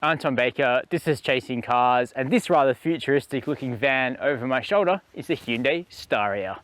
I'm Tom Baker, this is Chasing Cars, and this rather futuristic looking van over my shoulder is the Hyundai Staria.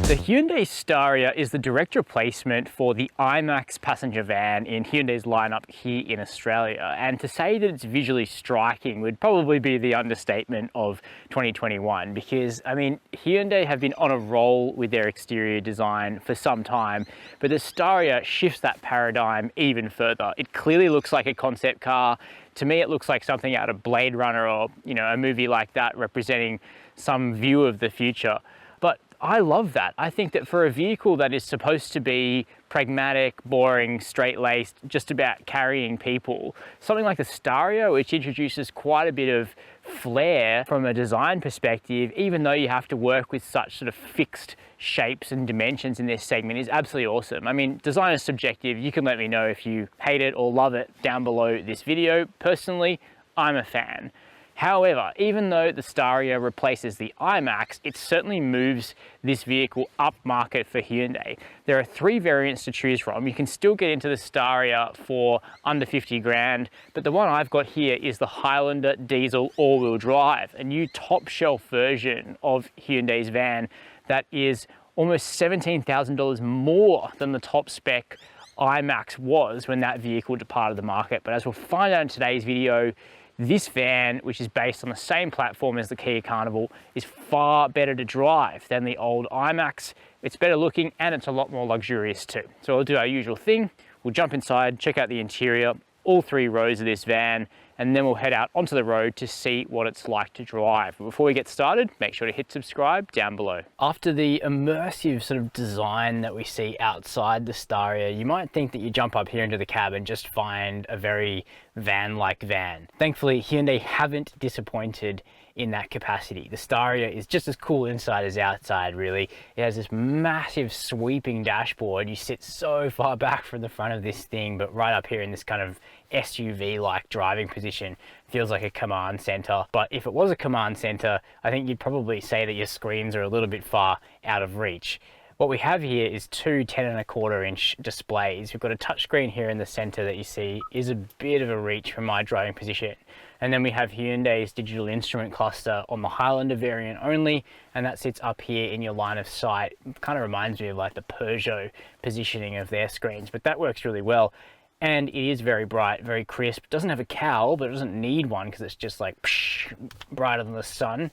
The Hyundai Staria is the direct replacement for the iMax passenger van in Hyundai's lineup here in Australia, and to say that it's visually striking would probably be the understatement of 2021, because I mean, Hyundai have been on a roll with their exterior design for some time, but the Staria shifts that paradigm even further. It clearly looks like a concept car. To me, it looks like something out of Blade Runner or, you know, a movie like that representing some view of the future. But I love that. I think that for a vehicle that is supposed to be pragmatic, boring, straight-laced, just about carrying people, something like the Staria, which introduces quite a bit of flair from a design perspective, even though you have to work with such sort of fixed shapes and dimensions in this segment, is absolutely awesome. I mean, design is subjective. You can let me know if you hate it or love it down below this video. Personally, I'm a fan. However, even though the Staria replaces the iMax, it certainly moves this vehicle up market for Hyundai. There are 3 variants to choose from. You can still get into the Staria for under 50 grand, but the one I've got here is the Highlander diesel all-wheel drive, a new top shelf version of Hyundai's van that is almost $17,000 more than the top spec iMax was when that vehicle departed the market. But as we'll find out in today's video, this van, which is based on the same platform as the Kia Carnival, is far better to drive than the old iMax. It's better looking and it's a lot more luxurious too. So we'll do our usual thing. We'll jump inside, check out the interior, all 3 rows of this van, and then we'll head out onto the road to see what it's like to drive. But before we get started, make sure to hit subscribe down below. After the immersive sort of design that we see outside the Staria, you might think that you jump up here into the cab and just find a very van-like van. Thankfully, Hyundai haven't disappointed in that capacity. The Staria is just as cool inside as outside, really. It has this massive sweeping dashboard. You sit so far back from the front of this thing, but right up here in this kind of SUV-like driving position, feels like a command center. But if it was a command center, I think you'd probably say that your screens are a little bit far out of reach. What we have here is 2 10.25-inch displays. We've got a touchscreen here in the center that you see is a bit of a reach from my driving position. And then we have Hyundai's digital instrument cluster on the Highlander variant only, and that sits up here in your line of sight. It kind of reminds me of like the Peugeot positioning of their screens, but that works really well. And it is very bright, very crisp. It doesn't have a cowl, but it doesn't need one because it's just like psh, brighter than the sun.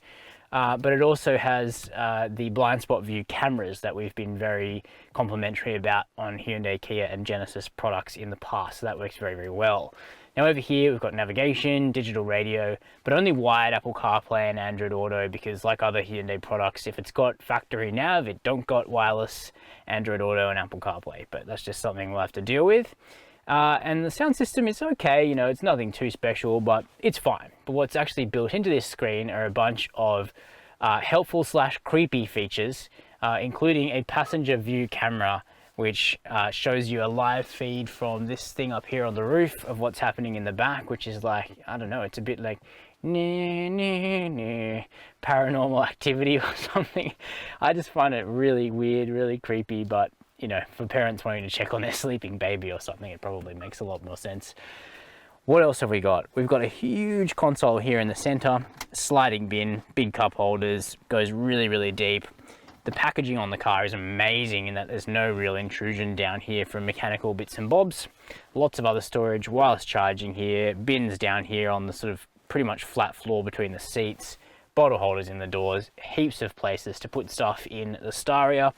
But it also has the blind spot view cameras that we've been very complimentary about on Hyundai, Kia and Genesis products in the past. So that works very, very well. Now over here, we've got navigation, digital radio, but only wired Apple CarPlay and Android Auto, because like other Hyundai products, if it's got factory nav, it don't got wireless Android Auto and Apple CarPlay, but that's just something we'll have to deal with. And the sound system is okay, you know, it's nothing too special, but it's fine. But what's actually built into this screen are a bunch of helpful / creepy features, including a passenger view camera, which shows you a live feed from this thing up here on the roof of what's happening in the back, which is like, I don't know, it's a bit like paranormal activity or something. I just find it really weird, really creepy, but you know, for parents wanting to check on their sleeping baby or something, it probably makes a lot more sense. What else have we got? We've got a huge console here in the center, sliding bin, big cup holders, goes really, really deep. The packaging on the car is amazing in that there's no real intrusion down here from mechanical bits and bobs. Lots of other storage, wireless charging here, bins down here on the sort of pretty much flat floor between the seats, bottle holders in the doors, heaps of places to put stuff in the Staria.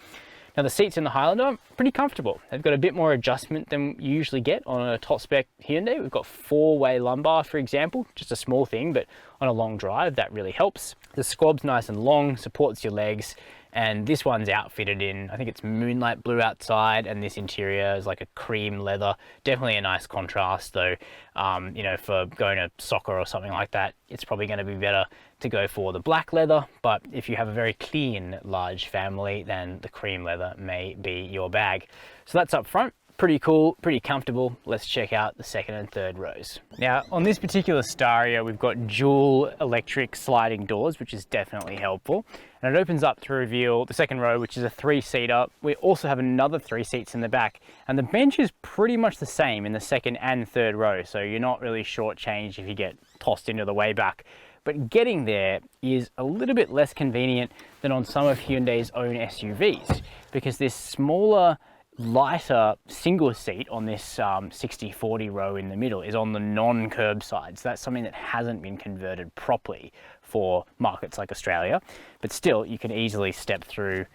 Now the seats in the Highlander are pretty comfortable. They've got a bit more adjustment than you usually get on a top spec Hyundai. We've got 4-way lumbar, for example, just a small thing, but on a long drive, that really helps. The squab's nice and long, supports your legs, and this one's outfitted in, I think it's moonlight blue outside, and this interior is like a cream leather. Definitely a nice contrast though. You know, for going to soccer or something like that, it's probably going to be better to go for the black leather, but if you have a very clean large family, then the cream leather may be your bag. So that's up front. Pretty cool, pretty comfortable. Let's check out the second and third rows. Now, on this particular Staria, we've got dual electric sliding doors, which is definitely helpful. And it opens up to reveal the second row, which is a 3-seater. We also have another 3 seats in the back, and the bench is pretty much the same in the second and third row, so you're not really shortchanged if you get tossed into the way back. But getting there is a little bit less convenient than on some of Hyundai's own SUVs, because this smaller, lighter single seat on this 60/40 row in the middle is on the non-curb side. So that's something that hasn't been converted properly for markets like Australia. But still, you can easily step through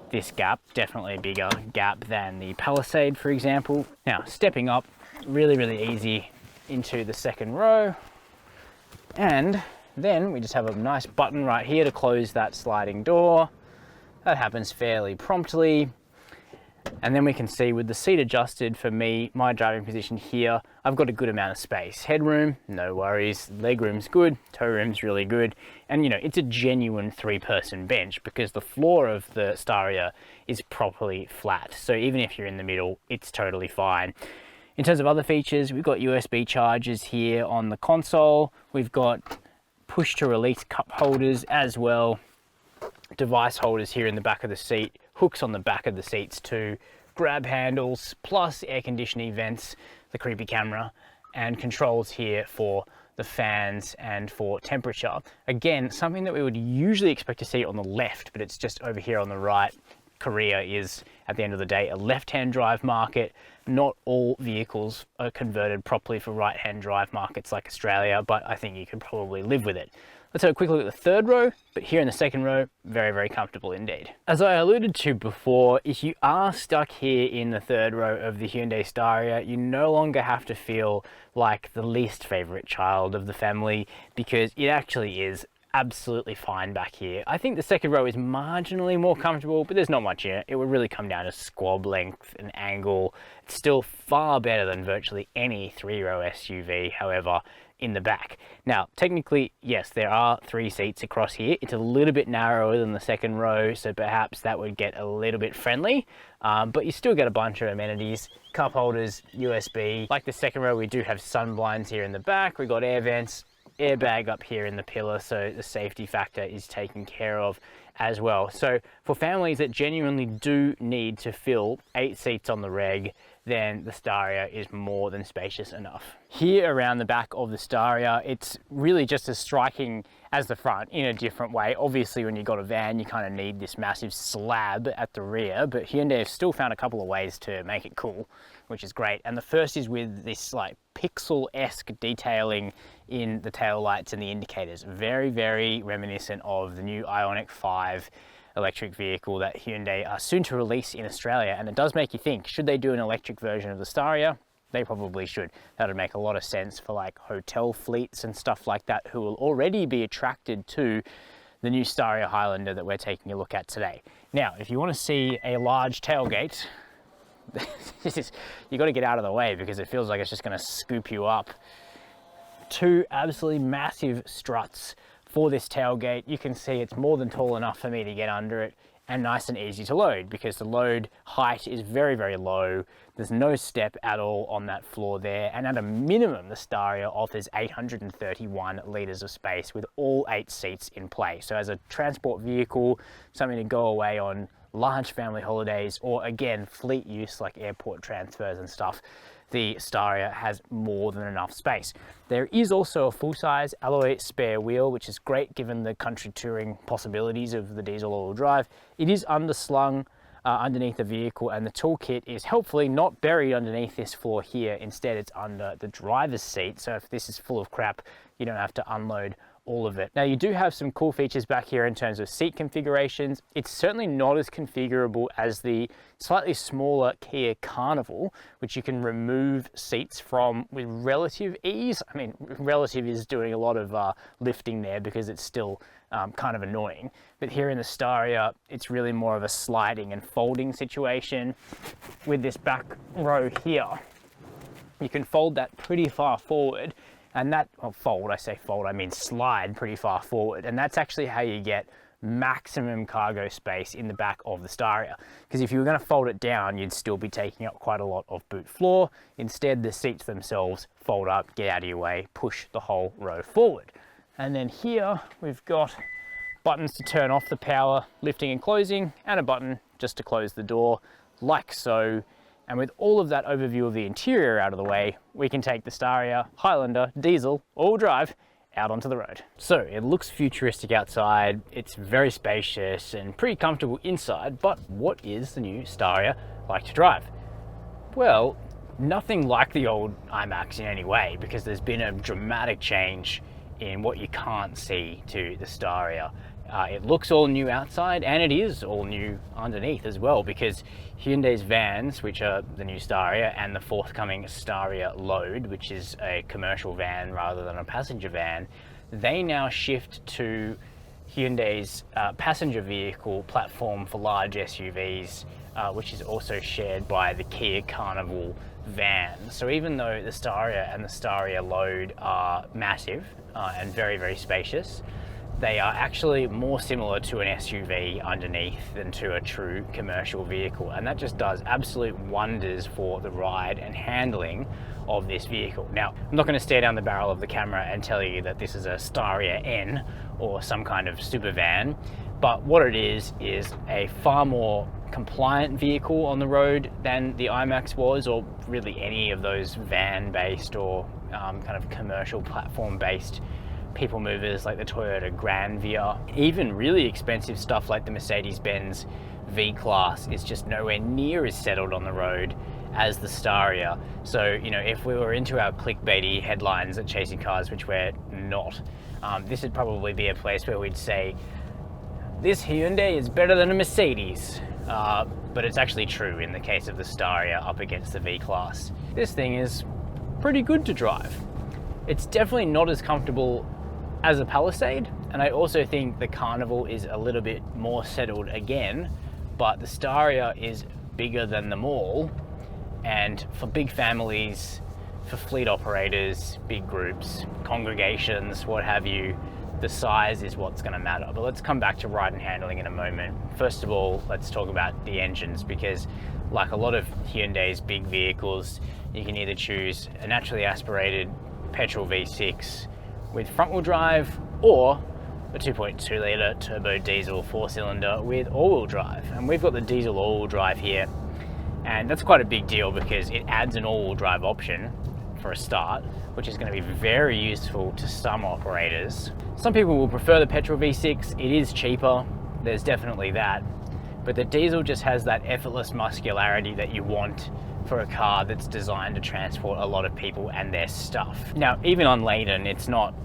this gap, definitely a bigger gap than the Palisade, for example. Now, stepping up, really, really easy into the second row. And then we just have a nice button right here to close that sliding door. That happens fairly promptly. And then we can see with the seat adjusted, for me, my driving position here, I've got a good amount of space. Headroom, no worries. Legroom's good, toe room's really good. And you know, it's a genuine 3-person bench because the floor of the Staria is properly flat. So even if you're in the middle, it's totally fine. In terms of other features, we've got USB chargers here on the console. We've got push to release cup holders as well. Device holders here in the back of the seat, hooks on the back of the seats too, grab handles, plus air conditioning vents, the creepy camera, and controls here for the fans and for temperature. Again, something that we would usually expect to see on the left, but it's just over here on the right. Korea is, at the end of the day, a left-hand drive market. Not all vehicles are converted properly for right-hand drive markets like Australia, but I think you can probably live with it. Let's have a quick look at the third row, but here in the second row, very, very comfortable indeed. As I alluded to before, if you are stuck here in the third row of the Hyundai Staria, you no longer have to feel like the least favorite child of the family, because it actually is absolutely fine back here. I think the second row is marginally more comfortable, but there's not much in it. It would really come down to squab length and angle. It's still far better than virtually any 3-row SUV, however, in the back. Now, technically, yes, there are 3 seats across here. It's a little bit narrower than the second row, so perhaps that would get a little bit friendly, but you still get a bunch of amenities, cup holders, USB. Like the second row, we do have sun blinds here in the back. We've got air vents, airbag up here in the pillar, so the safety factor is taken care of as well. So for families that genuinely do need to fill 8 seats on the reg, then the Staria is more than spacious enough. Here around the back of the Staria, it's really just as striking as the front in a different way. Obviously, when you've got a van, you kind of need this massive slab at the rear, but Hyundai have still found a couple of ways to make it cool, which is great. And the first is with this like pixel-esque detailing in the tail lights and the indicators. Very, very reminiscent of the new Ioniq 5 electric vehicle that Hyundai are soon to release in Australia. And it does make you think, should they do an electric version of the Staria? They probably should. That would make a lot of sense for like hotel fleets and stuff like that, who will already be attracted to the new Staria Highlander that we're taking a look at today. Now, if you want to see a large tailgate, you got to get out of the way because it feels like it's just going to scoop you up. 2 absolutely massive struts for this tailgate. You can see it's more than tall enough for me to get under it, and nice and easy to load because the load height is very, very low. There's no step at all on that floor there, and at a minimum the Staria offers 831 litres of space with all 8 seats in play. So as a transport vehicle, something to go away on large family holidays, or again fleet use like airport transfers and stuff, the Staria has more than enough space. There is also a full-size alloy spare wheel, which is great given the country touring possibilities of the diesel all-wheel drive. It is underslung underneath the vehicle, and the toolkit is helpfully not buried underneath this floor here. Instead, it's under the driver's seat, so if this is full of crap, you don't have to unload all of it. Now, you do have some cool features back here in terms of seat configurations. It's certainly not as configurable as the slightly smaller Kia Carnival, which you can remove seats from with relative ease. I mean, relative is doing a lot of lifting there because it's still kind of annoying. But here in the Staria, it's really more of a sliding and folding situation. With this back row here, you can fold that pretty far forward, and that, well, fold, I say fold, I mean slide pretty far forward, and that's actually how you get maximum cargo space in the back of the Staria. Because if you were going to fold it down, you'd still be taking up quite a lot of boot floor. Instead, the seats themselves fold up, get out of your way, push the whole row forward. And then here we've got buttons to turn off the power, lifting and closing, and a button just to close the door, like so. And with all of that overview of the interior out of the way, we can take the Staria Highlander diesel all-wheel drive out onto the road. So it looks futuristic outside, it's very spacious and pretty comfortable inside, but what is the new Staria like to drive? Well, nothing like the old iMax in any way, because there's been a dramatic change in what you can't see to the Staria. It looks all new outside, and it is all new underneath as well, because Hyundai's vans, which are the new Staria, and the forthcoming Staria Load, which is a commercial van rather than a passenger van, they now shift to Hyundai's passenger vehicle platform for large SUVs, which is also shared by the Kia Carnival van. So even though the Staria and the Staria Load are massive and very, very spacious, they are actually more similar to an SUV underneath than to a true commercial vehicle. And that just does absolute wonders for the ride and handling of this vehicle. Now, I'm not going to stare down the barrel of the camera and tell you that this is a Staria N or some kind of super van, but what it is a far more compliant vehicle on the road than the iMax was, or really any of those van-based or kind of commercial platform-based people movers like the Toyota Granvia. Even really expensive stuff like the Mercedes-Benz V-Class is just nowhere near as settled on the road as the Staria. So, you know, if we were into our clickbaity headlines at Chasing Cars, which we're not, this would probably be a place where we'd say, this Hyundai is better than a Mercedes. But it's actually true in the case of the Staria up against the V-Class. This thing is pretty good to drive. It's definitely not as comfortable as a Palisade, and I also think the Carnival is a little bit more settled again, but the Staria is bigger than them all, and for big families, for fleet operators, big groups, congregations, what have you, the size is what's going to matter. But let's come back to ride and handling in a moment. First of all, let's talk about the engines, because like a lot of Hyundai's big vehicles, you can either choose a naturally aspirated petrol V6 with front-wheel drive, or a 2.2 litre turbo diesel 4-cylinder with all-wheel drive. And we've got the diesel all-wheel drive here, and that's quite a big deal because it adds an all-wheel drive option for a start, which is going to be very useful to some operators. Some people will prefer the petrol V6. It is cheaper, there's definitely that, but the diesel just has that effortless muscularity that you want for a car that's designed to transport a lot of people and their stuff. Now, even on laden, it's not,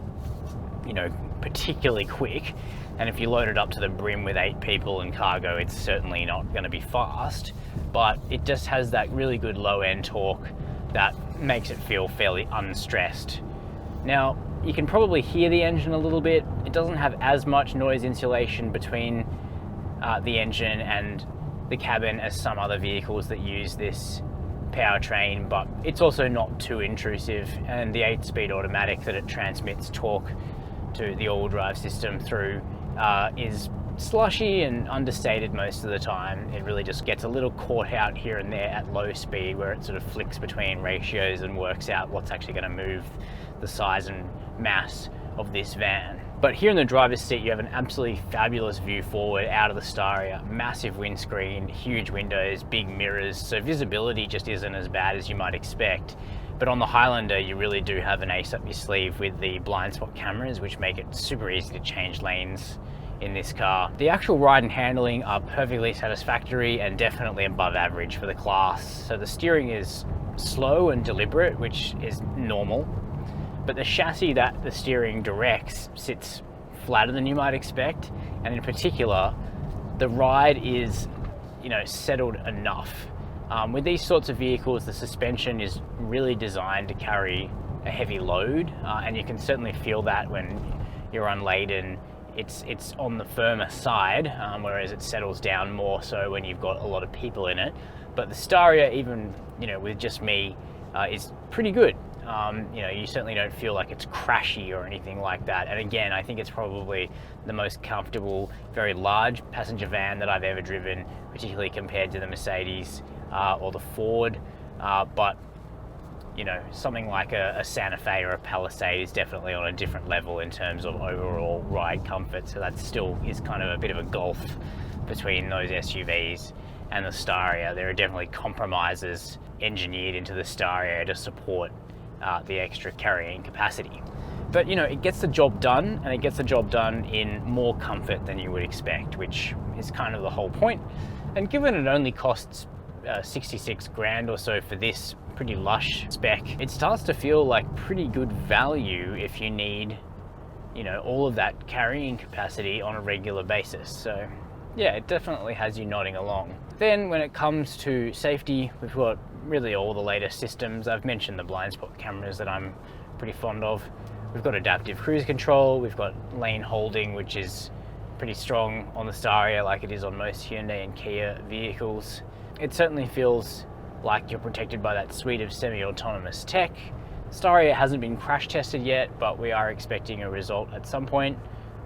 you know, particularly quick, and if you load it up to the brim with 8 people and cargo, it's certainly not going to be fast, but it just has that really good low-end torque that makes it feel fairly unstressed. Now, you can probably hear the engine a little bit. It doesn't have as much noise insulation between the engine and the cabin as some other vehicles that use this powertrain, but it's also not too intrusive, and the 8-speed automatic that it transmits torque to the all-wheel drive system through is slushy and understated most of the time. It really just gets a little caught out here and there at low speed, where it sort of flicks between ratios and works out what's actually going to move the size and mass of this van. But here in the driver's seat, you have an absolutely fabulous view forward out of the Staria. Massive windscreen, huge windows, big mirrors, so visibility just isn't as bad as you might expect. But on the Highlander, you really do have an ace up your sleeve with the blind spot cameras, which make it super easy to change lanes in this car. The actual ride and handling are perfectly satisfactory and definitely above average for the class. So the steering is slow and deliberate, which is normal, but the chassis that the steering directs sits flatter than you might expect, and in particular, the ride is, you know, settled enough. With these sorts of vehicles, the suspension is really designed to carry a heavy load, and you can certainly feel that when you're unladen. It's on the firmer side, whereas it settles down more so when you've got a lot of people in it. But the Staria, even, you know, with just me, is pretty good. You know, you certainly don't feel like it's crashy or anything like that. And again, I think it's probably the most comfortable, very large passenger van that I've ever driven, particularly compared to the Mercedes or the Ford. But you know, something like a Santa Fe or a Palisade is definitely on a different level in terms of overall ride comfort. So that still is kind of a bit of a gulf between those SUVs and the Staria. There are definitely compromises engineered into the Staria to support the extra carrying capacity. But you know, it gets the job done, and it gets the job done in more comfort than you would expect, which is kind of the whole point. And given it only costs 66 grand or so for this pretty lush spec, it starts to feel like pretty good value if you need, you know, all of that carrying capacity on a regular basis. So yeah, it definitely has you nodding along. Then when it comes to safety, we've got really all the latest systems. I've mentioned the blind spot cameras that I'm pretty fond of. We've got adaptive cruise control, we've got lane holding, which is pretty strong on the Staria like it is on most Hyundai and Kia vehicles. It certainly feels like you're protected by that suite of semi-autonomous tech. Staria hasn't been crash tested yet, but we are expecting a result at some point.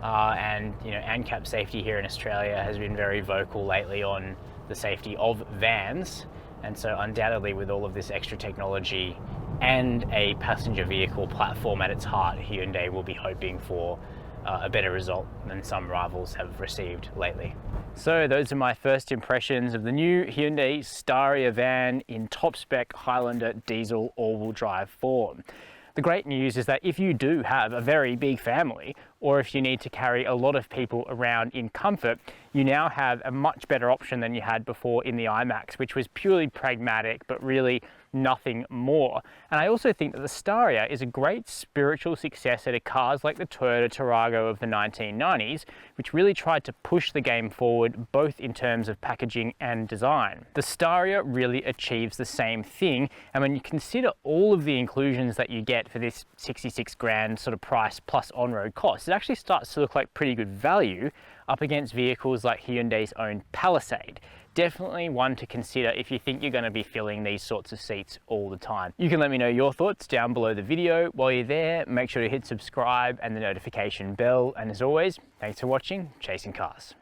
And you know, ANCAP Safety here in Australia has been very vocal lately on the safety of vans. And so undoubtedly, with all of this extra technology and a passenger vehicle platform at its heart, Hyundai will be hoping for a better result than some rivals have received lately. So those are my first impressions of the new Hyundai Staria van in top spec Highlander diesel all-wheel drive form. The great news is that if you do have a very big family, or if you need to carry a lot of people around in comfort, you now have a much better option than you had before in the iMax, which was purely pragmatic, but really nothing more. And I also think that the Staria is a great spiritual successor to cars like the Toyota Tarago of the 1990s, which really tried to push the game forward both in terms of packaging and design. The Staria really achieves the same thing, and when you consider all of the inclusions that you get for this 66 grand sort of price plus on-road cost, it actually starts to look like pretty good value up against vehicles like Hyundai's own Palisade. Definitely one to consider if you think you're going to be filling these sorts of seats all the time. You can let me know your thoughts down below the video. While you're there, make sure to hit subscribe and the notification bell. And as always, thanks for watching Chasing Cars.